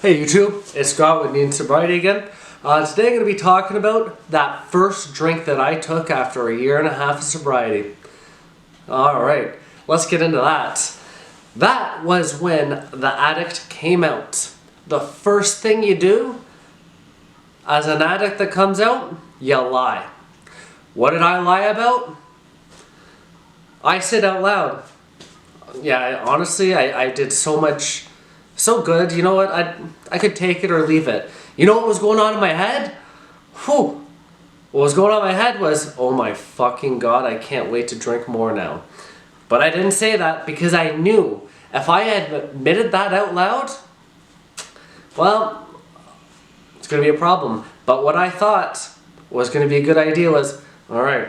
Hey YouTube, it's Scott with Indigenous Sobriety again. Today I'm going to be talking about that first drink that I took after a year and a half of sobriety. Alright, let's get into that. That was when the Addict came out. The first thing you do as an addict that comes out, you lie. What did I lie about? I said out loud. Yeah, honestly, I did so much... So good, you know what, I could take it or leave it. You know what was going on in my head? Whew. What was going on in my head was, oh my fucking god, I can't wait to drink more now. But I didn't say that because I knew if I had admitted that out loud, well, it's going to be a problem. But what I thought was going to be a good idea was, alright,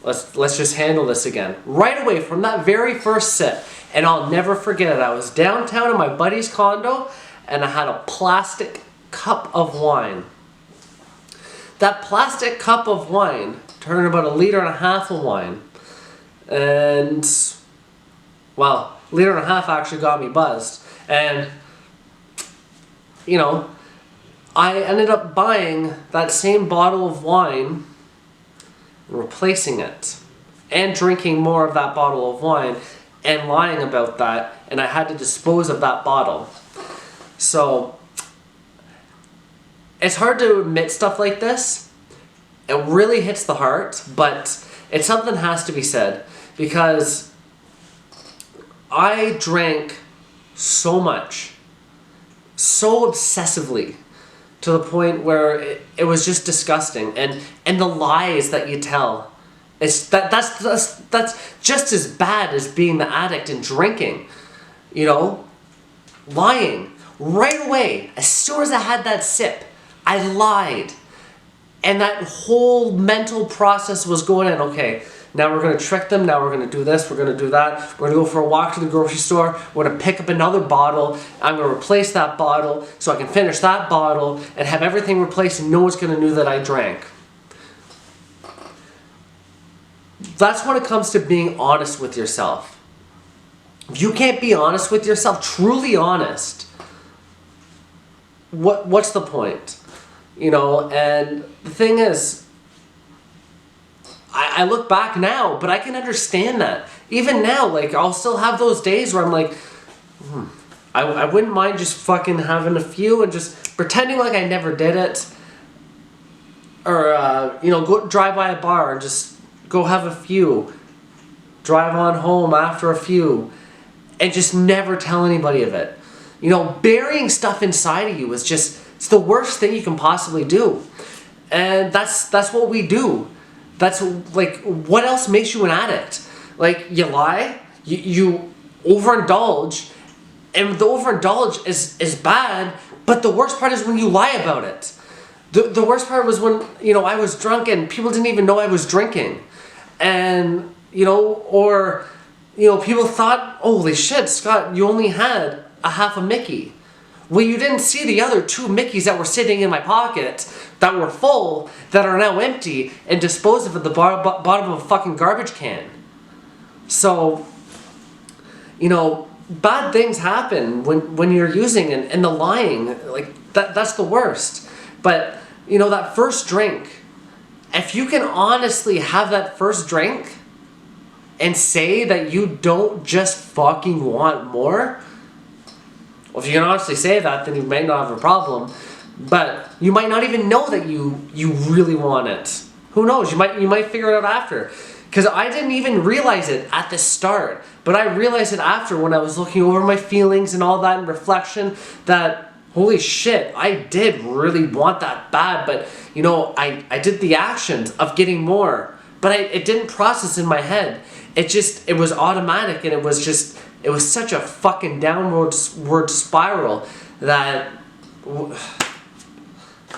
let's just handle this again. Right away from that very first sip. And I'll never forget it. I was downtown in my buddy's condo and I had a plastic cup of wine. That plastic cup of wine turned about 1.5 liters of wine. And, well, 1.5 liters actually got me buzzed. And, you know, I ended up buying that same bottle of wine and replacing it. And drinking more of that bottle of wine. And lying about that, and I had to dispose of that bottle. So, it's hard to admit stuff like this. It really hits the heart, but it's something that has to be said. Because I drank so much, so obsessively, to the point where it was just disgusting. And the lies that you tell. That's just as bad as being the addict and drinking, you know, lying. Right away, as soon as I had that sip, I lied. And that whole mental process was going in, okay, now we're going to trick them, now we're going to do this, we're going to do that, we're going to go for a walk to the grocery store, we're going to pick up another bottle, I'm going to replace that bottle so I can finish that bottle and have everything replaced and no one's going to know that I drank. That's when it comes to being honest with yourself. If you can't be honest with yourself, truly honest, what's the point? You know, and the thing is, I look back now, but I can understand that. Even now, like, I'll still have those days where I'm like, I wouldn't mind just fucking having a few and just pretending like I never did it. Or, you know, go drive by a bar and just go have a few, drive on home after a few, and just never tell anybody of it. You know, burying stuff inside of you is just, it's the worst thing you can possibly do. And that's what we do. That's, like, what else makes you an addict? Like, you lie, you overindulge, and the overindulge is bad, but the worst part is when you lie about it. The worst part was when, you know, I was drunk and people didn't even know I was drinking. And, you know, or, you know, people thought, holy shit, Scott, you only had a half a Mickey. Well, you didn't see the other 2 Mickeys that were sitting in my pocket that were full, that are now empty, and disposed of at the bottom of a fucking garbage can. So, you know, bad things happen when you're using and the lying, like, that's the worst. But, you know, that first drink, if you can honestly have that first drink and say that you don't just fucking want more, well, if you can honestly say that, then you might not have a problem. But you might not even know that you really want it. Who knows? You might figure it out after. Because I didn't even realize it at the start. But I realized it after when I was looking over my feelings and all that in reflection that, holy shit, I did really want that bad, but, you know, I did the actions of getting more, but it didn't process in my head. It was automatic, and it was such a fucking downward spiral that,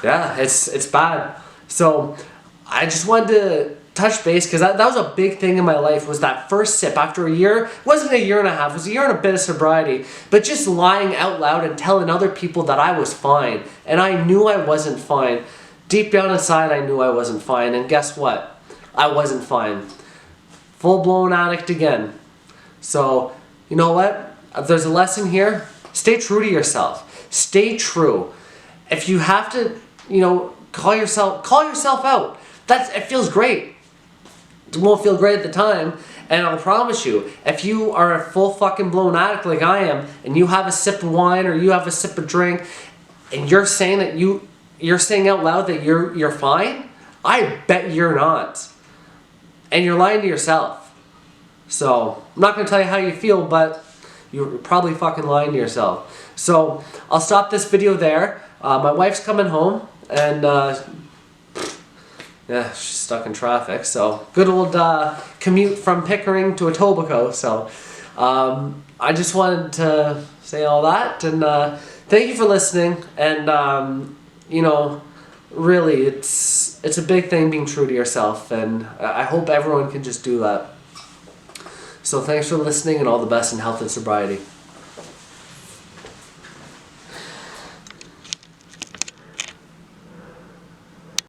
yeah, it's bad. So, I just wanted to touch base, because that was a big thing in my life, was that first sip after a year. It wasn't 1.5 years, it was 1 year and a bit of sobriety, but just lying out loud and telling other people that I was fine, and I knew I wasn't fine. Deep down inside, I knew I wasn't fine, and guess what? I wasn't fine. Full-blown addict again. So, you know what? If there's a lesson here, stay true to yourself. Stay true. If you have to, you know, call yourself out. It feels great. It won't feel great at the time, and I'll promise you, if you are a full fucking blown addict like I am, and you have a sip of wine or you have a sip of drink, and you're saying that you're saying out loud that you're fine, I bet you're not. And you're lying to yourself. So, I'm not going to tell you how you feel, but you're probably fucking lying to yourself. So, I'll stop this video there. My wife's coming home, and yeah, she's stuck in traffic. So, good old commute from Pickering to Etobicoke. So, I just wanted to say all that, and thank you for listening. And you know, really, it's a big thing being true to yourself, and I hope everyone can just do that. So thanks for listening, and all the best in health and sobriety.